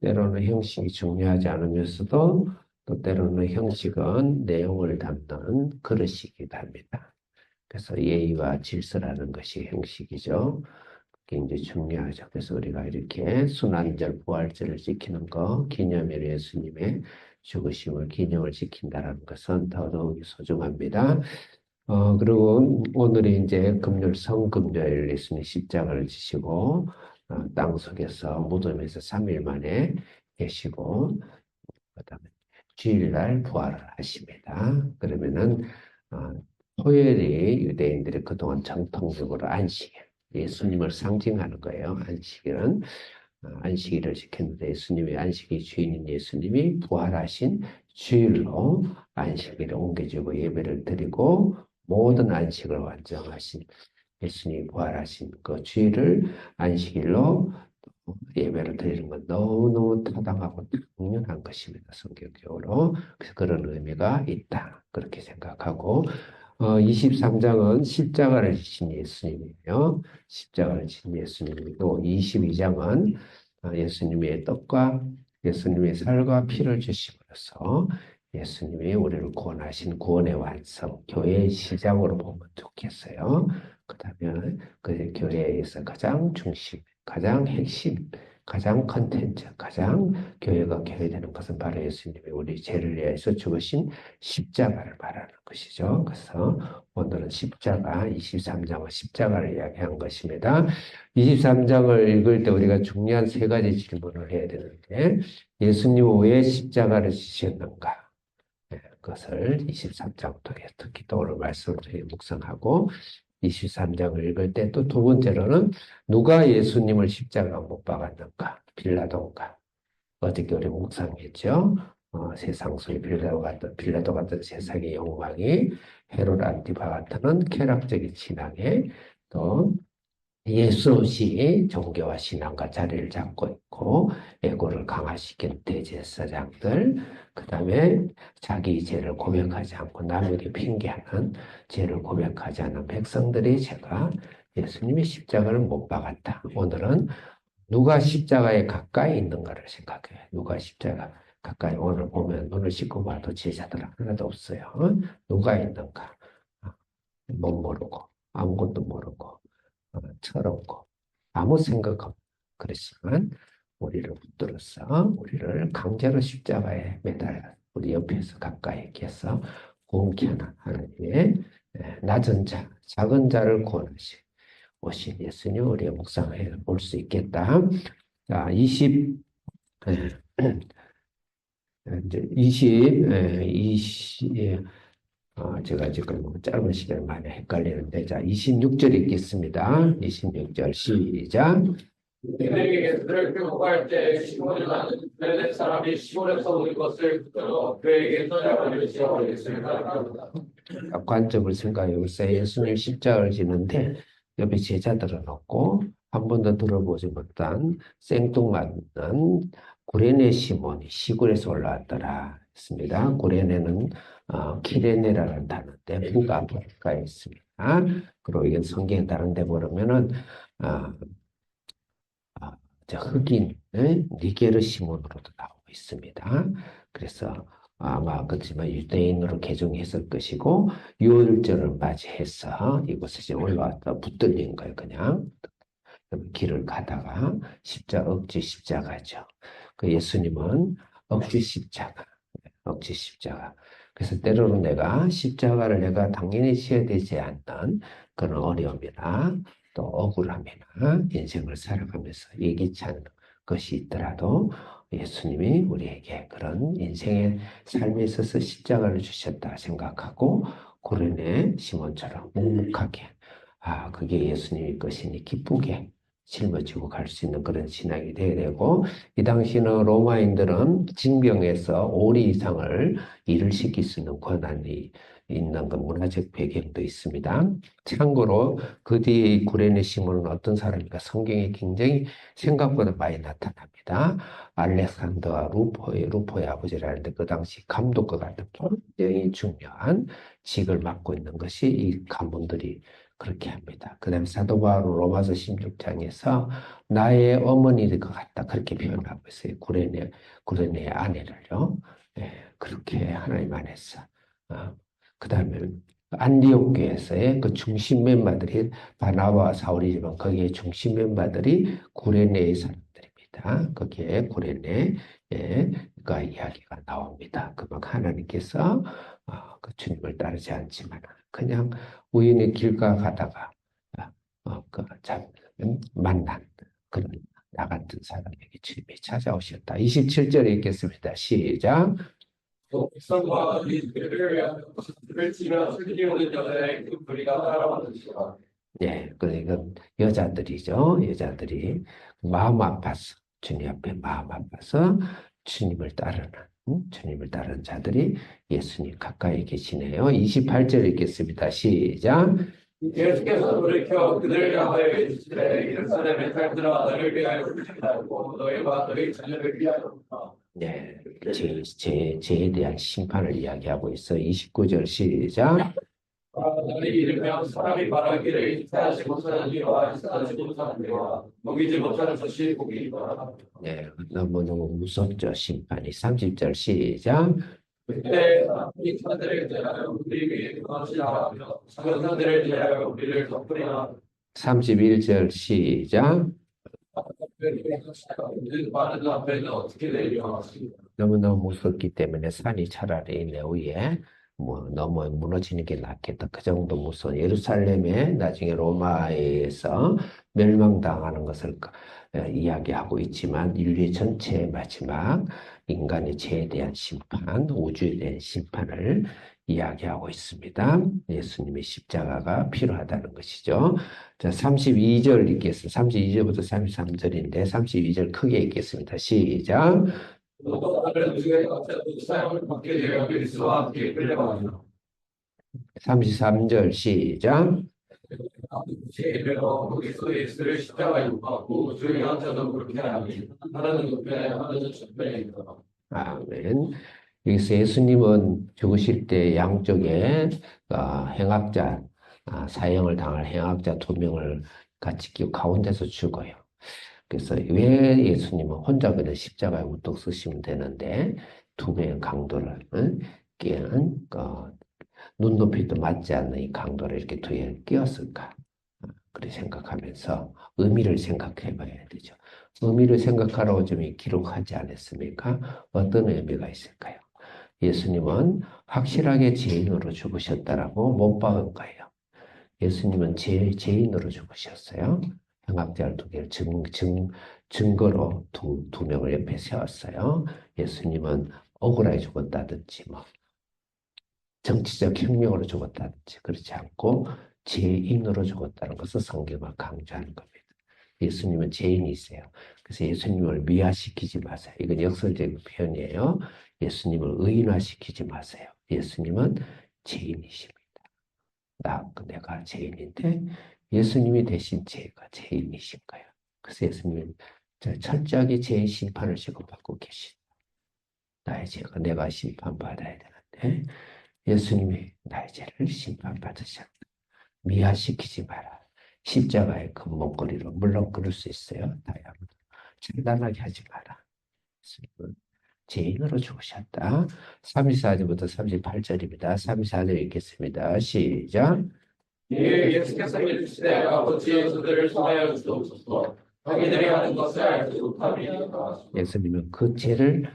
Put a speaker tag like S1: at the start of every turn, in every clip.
S1: 때로는 형식이 중요하지 않으면서도 또 때로는 형식은 내용을 담는 그릇이기도 합니다. 그래서 예의와 질서라는 것이 형식이죠. 그게 이제 중요하죠. 그래서 우리가 이렇게 순환절, 부활절을 지키는 거, 기념일 예수님의 죽으심을 기념을 지킨다는 것은 더더욱 소중합니다. 그리고 오늘이 이제 금요일 성금요일 예수님 십자가를 지시고 땅 속에서 무덤에서 3일 만에 계시고 그다음에 주일날 부활을 하십니다. 그러면은 어, 토요일이 유대인들이 그동안 정통적으로 안식, 예수님을 상징하는 거예요. 안식일은 안식일을 지켰는데 예수님의 안식이 주인인 예수님이 부활하신 주일로 안식일을 옮겨주고 예배를 드리고 모든 안식을 완성하신 예수님이 부활하신 그 주일을 안식일로 예배를 드리는 건 너무너무 타당하고 당연한 것입니다. 성경적으로. 그래서 그런 의미가 있다. 그렇게 생각하고, 23장은 십자가를 지신 예수님이에요. 십자가를 지신 예수님이고, 22장은 예수님의 떡과 예수님의 살과 피를 주심으로써 예수님이 우리를 구원하신 구원의 완성, 교회의 시작으로 보면 좋겠어요. 그 다음에 그 교회에서 가장 중심, 가장 핵심, 가장 컨텐츠, 가장 교회가 교회되는 것은 바로 예수님이 우리 죄를 위해서 죽으신 십자가를 말하는 것이죠. 그래서 오늘은 십자가, 23장은 십자가를 이야기한 것입니다. 23장을 읽을 때 우리가 중요한 세 가지 질문을 해야 되는데, 예수님 왜 십자가를 지셨는가? 그것을 23장 통해 특히 또 오늘 말씀을 통해 묵상하고, 23장을 읽을 때 또 두 번째로는 누가 예수님을 십자가 못 박았는가? 빌라도인가? 어저께 우리 묵상했죠. 세상 속의 빌라도 같은 세상의 영광이 헤롯 안티파 같은 쾌락적인 신앙에 또 예수 없이 종교와 신앙과 자리를 잡고 있고 에고를 강화시킨 대제사장들, 그 다음에 자기 죄를 고백하지 않고 남에게 핑계하는 죄를 고백하지 않는 백성들이 제가 예수님이 십자가를 못 박았다. 오늘은 누가 십자가에 가까이 있는가를 생각해요. 누가 십자가 가까이 오늘 보면 눈을 씻고 봐도 제자들 하나도 없어요. 누가 있는가? 못 모르고 아무것도 모르고 철없고 아무 생각 없고 그렇지만 우리를 붙들어서 우리를 강제로 십자가에 매달아 우리 옆에서 가까이 계서 구원케 하는 하나님의 낮은 자, 작은 자를 구원하시 오신 예수님 우리의 묵상해 볼 수 있겠다. 자, 20, 제가 지금 짧은 시간 만에 헷갈리는데, 자, 26절 읽겠습니다. 26절 시작.
S2: 그에게 그를 교육할 때 시몬이 가는 베레네 사람이 시몬에서 온 것을 붙들어 그에게 떠나가려 지어버리겠습니다.
S1: 관점을 생각해 보세요. 예수님 십자가를 지는데 옆에 제자들은 없고 한 번도 들어보지 못한 생뚱맞는 구레네 시몬이 시골에서 올라왔더라 했습니다. 구레네는 키레네라는 단어인데 북아프리카에 있습니다. 그리고 이건 성경 다른 데 보면은 아, 저 흑인 니게르 시몬으로도 나오고 있습니다. 그래서 아마 그렇지만 유대인으로 개종했을 것이고 유월절을 맞이해서 이곳에 이제 올라왔다 붙들린 거예요. 그냥 길을 가다가 억지 십자가죠. 그 예수님은 억지 십자가, 억지 십자가. 그래서 때로는 내가 당연히 지어야 되지 않는 그런 어려움이나 또 억울함이나 인생을 살아가면서 예기치 않은 것이 있더라도 예수님이 우리에게 그런 인생의 삶에 있어서 십자가를 주셨다 생각하고 고린의 시몬처럼 묵묵하게 그게 예수님의 것이니 기쁘게 짊어지고 갈 수 있는 그런 신앙이 되어야 되고 이 당시는 로마인들은 징병에서 5리 이상을 일을 시킬 수 있는 권한이 있는 그 문화적 배경도 있습니다. 참고로 그 뒤에 구레네 시몬은 어떤 사람인가 성경에 굉장히 생각보다 많이 나타납니다. 알렉산더와 루포의 아버지라는데 그 당시 감독과 같은 굉장히 중요한 직을 맡고 있는 것이 이 가문들이 그렇게 합니다. 그 다음에 사도 바울 로마서 16장에서 나의 어머니일 것 같다. 그렇게 표현하고 있어요. 구레네 아내를요. 예, 그렇게 하나님 안에서. 그 다음에 안디옥 교회에서의 그 중심 멤버들이 바나바와 사울이지만 거기에 중심 멤버들이 구레네의 사람들입니다. 거기에 구레네가 이야기가 나옵니다. 그만 하나님께서 그 주님을 따르지 않지만 그냥 우연히 길가 가다가 만난 그런 나 같은 사람에게 주님이 찾아오셨다. 27절에 읽겠습니다. 시작.
S2: 백성과 이들을 위하여 그를 치며 슬기로운 여자의 그 무리가 따라왔으시라.
S1: 예, 그러니까 여자들이죠. 여자들이 마음 아파서 주님 앞에 마음 아파서 주님을 따르는 자들이 예수님 가까이 계시네요. 28절 읽겠습니다. 시작.
S2: 예수께서 돌이켜 그들을 향하여 이르시되 예루살렘에 살들아 너를 위하여 훌륭하고 너희와 너희 자녀를 위하여
S1: 네, 죄에 대한 심판을 이야기하고 있어. 29절 시작.
S2: 너희 이르면 사람이 말하기를 인사하지 못하는 이와 인사하지 못하는 이와 먹이지 못하는 것이 복이니라.
S1: 네, 너무너무 무섭죠, 심판이. 30절 시작.
S2: 그때 이 사람들에 대하여 우리 위에 그것이라 하며 작은 사람들에 대하여 우리를 덮으리라.
S1: 31절 시작.
S2: 많은 앞에는 어떻게 내려왔습니다.
S1: 너무너무 무섭기 때문에 산이 차라리 내 위에 너무 무너지는 게 낫겠다. 그 정도 무서워. 예루살렘에 나중에 로마에서 멸망당하는 것을 이야기하고 있지만 인류 전체의 마지막 인간의 죄에 대한 심판, 우주에 대한 심판을 이야기하고 있습니다. 예수님의 십자가가 필요하다는 것이죠. 자, 32절 읽겠습니다. 32절부터 33절인데 32절 크게 읽겠습니다. 시작.
S2: 또 다른 주의 사용을 받게 되어 그리스도와 함께 끌려가며
S1: 33절 시작.
S2: 그리스도 예수를 십자가에 못 박고 주의 한자도 그렇게 하니 하나는 우편에 하나는 전편이니라.
S1: 아멘. 여기서 예수님은 죽으실 때 양쪽에 행악자, 사형을 당할 행악자 두 명을 같이 끼고 가운데서 죽어요. 그래서 왜 예수님은 혼자 그냥 십자가에 우뚝 서시면 되는데 두 명의 강도를 끼는 눈높이도 맞지 않는 이 강도를 이렇게 뒤에 끼웠을까? 그렇게 생각하면서 의미를 생각해 봐야 되죠. 의미를 생각하라고 좀 기록하지 않았습니까? 어떤 의미가 있을까요? 예수님은 확실하게 죄인으로 죽으셨다라고 못 박은 거예요. 예수님은 죄인으로 죽으셨어요. 행악자를 두 개를 증거로 두 명을 옆에 세웠어요. 예수님은 억울하게 죽었다든지 정치적 혁명으로 죽었다든지 그렇지 않고 죄인으로 죽었다는 것을 성경은 강조하는 겁니다. 예수님은 죄인이세요. 그래서 예수님을 미화시키지 마세요. 이건 역설적인 표현이에요. 예수님을 의인화시키지 마세요. 예수님은 죄인이십니다. 내가 죄인인데 예수님이 대신 제가 죄인이신 거예요. 그래서 예수님은 철저하게 죄의 심판을 지금 받고 계신 나의 죄가 내가 심판받아야 되는데 예수님이 나의 죄를 심판받으셨다. 미화시키지 마라. 십자가의 그 목걸이로 물론 그럴 수 있어요. 다양하게 찬란하게 하지 마라. 예수님은 죄인으로 죽으셨다. 34절부터 38절입니다. 34절 읽겠습니다. 시작.
S2: 예수께서 이르시되 아버지의 그들을 사하여 주옵소서. 자기들이 하는 것을 알지 못함이니까.
S1: 예수님은 그 죄를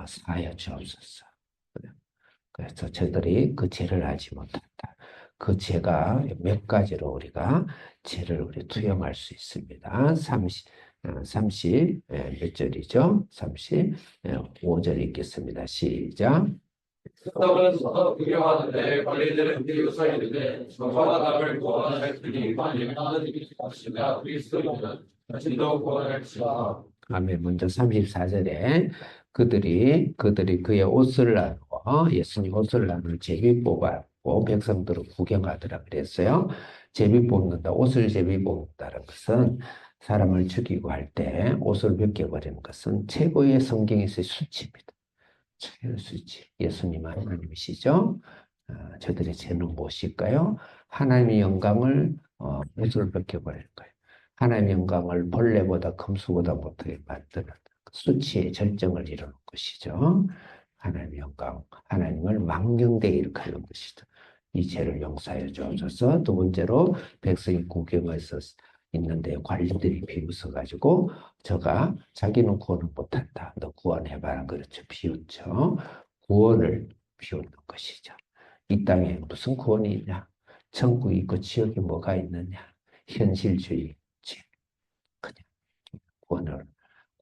S1: 사하여 주옵소서. 그래서 저들이 그 죄를 알지 못한다. 그 죄가 몇 가지로 우리가 죄를 우리 투영할 수 있습니다. 30 몇 절이죠? 35절 읽겠습니다. 시작.
S2: 사람은 서로 구경하는데 관리들은 비웃어 이르되 저와 남을 구원할 그니 만일 하나님이 하시며 그리스도이면 자신도 구원할지라.
S1: 아멘. 먼저 34절에 그들이 그의 옷을 나누고 예수님 옷을 나눌 제비 뽑았고 백성들을 구경하더라 그랬어요. 제비 뽑는다, 옷을 제비 뽑는다는 것은 사람을 죽이고 할 때 옷을 벗겨버리는 것은 최고의 성경에서의 수치입니다. 최고의 수치. 예수님은 하나님이시죠. 저들의 죄는 무엇일까요? 하나님의 영광을 옷을 벗겨버리는 거예요. 하나님의 영광을 벌레보다 금수보다 못하게 만드는 수치의 절정을 이루는 것이죠. 하나님의 영광, 하나님을 망령되게 일으키는 것이죠. 이 죄를 용서해 주옵소서. 두 번째로 백성이 구경해서 있는데 관리들이 비웃어가지고 저가 자기는 구원을 못한다. 너 구원해봐라. 그렇죠. 비웃죠. 구원을 비웃는 것이죠. 이 땅에 무슨 구원이 있냐? 천국이 있고 지옥이 뭐가 있느냐? 현실주의, 그냥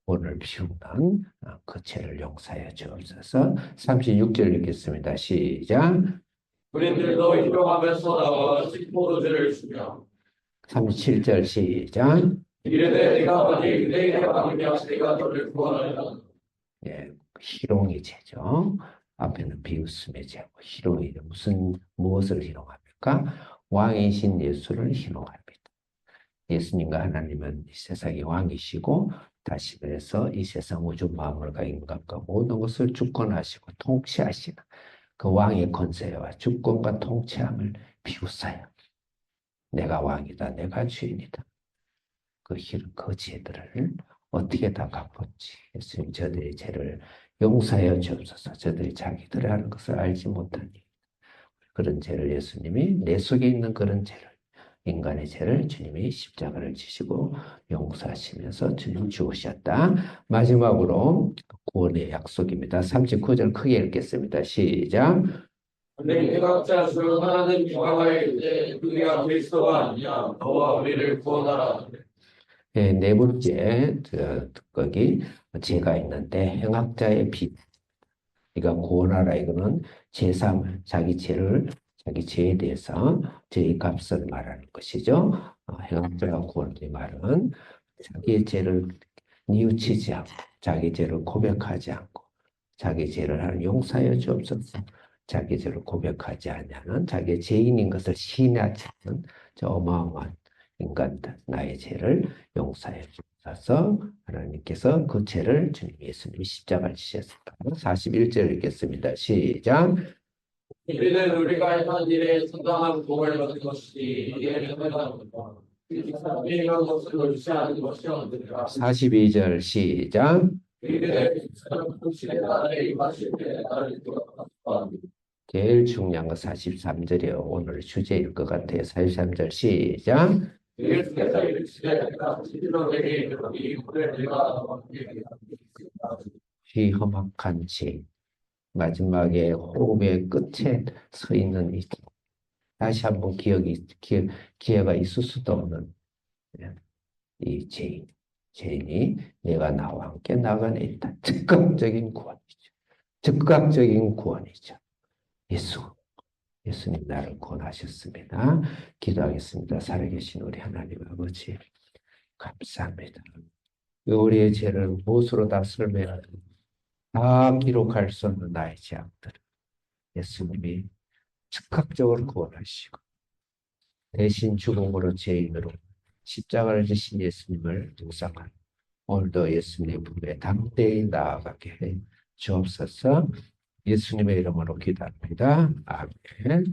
S1: 구원을 비우는 그 죄를 용서해 주옵소서. 36절 읽겠습니다. 시작.
S2: 우리들도 일용하면서 나와 포도주를 주며
S1: 37절 시작.
S2: 이르되 내가 만일 내게 받으며 내가 너를 구원하리라.
S1: 예, 희롱의 죄죠. 앞에는 비웃음의 죄고 희롱이 무엇을 희롱합니까? 왕이신 예수를 희롱합니다. 예수님과 하나님은 이 세상의 왕이시고 다시 그래서 이 세상 우주 만물과 인간과 모든 것을 주권하시고 통치하시는 그 왕의 권세와 주권과 통치함을 비웃어요. 내가 왕이다. 내가 주인이다. 그 죄들을 어떻게 다 갚았지? 예수님 저들의 죄를 용서하여 주옵소서. 저들이 자기들이 하는 것을 알지 못하니 그런 죄를 예수님이 내 속에 있는 그런 죄를 인간의 죄를 주님이 십자가를 지시고 용서하시면서 주님 죽으셨다. 마지막으로 구원의 약속입니다. 39절 크게 읽겠습니다. 시작.
S2: 내 각자 주 하나님 영광을 이르되 우리가 그리스도가 아니냐 너와 우리를 구원하라.
S1: 네, 네 번째 거기 죄가 있는데 행악자의 빚. 그러니까 구원하라 이거는 제3 자기 죄에 대해서 죄의 값을 말하는 것이죠. 행악자가 구원의 말은 자기의 죄를 뉘우치지 않고 자기 죄를 고백하지 않고 자기 죄를 하는 용서하여 주옵소서. 자기 죄를 고백하지 않냐는 자기의 죄인인 것을 시인하지 않는 저 어마어마한 인간들 나의 죄를 용서해 주셔서 하나님께서 그 죄를 주님 예수님이 십자가를 지셨습니다. 41절 읽겠습니다. 시작.
S2: 이는 우리가 행한 일에 상당한 복을 받은 것이니 이게 행하는 것과 이런 것을 의지하는 것이 없느니라.
S1: 42절 시작.
S2: 이들의 정신의 나라에 임하실 때 나를 구원하라.
S1: 제일 중요한 거 43절이에요. 오늘 주제일 것 같아요. 43절 시작.
S2: 예수께서 이르시되 내가 진실로 내게 이르노니 오늘 내가
S1: 이 험악한 죄. 마지막에 호흡의 끝에 서 있는 이 다시 한번 기회가 있을 수도 없는 이 죄인이 내가 나와 함께 나가네 있다. 즉각적인 구원이죠. 즉각적인 구원이죠. 예수님 나를 구원하셨습니다. 기도하겠습니다. 살아계신 우리 하나님 아버지 감사합니다. 우리의 죄를 무엇으로 다 설명하는 다 기록할 수 없는 나의 죄악들을 예수님이 즉각적으로 구원하시고 대신 죽음으로 죄인으로 십자가를 지신 예수님을 묵상하는 오늘도 예수님의 품에 담대히 나아가게 해 주옵소서. 예수님의 이름으로 기도합니다. 아멘.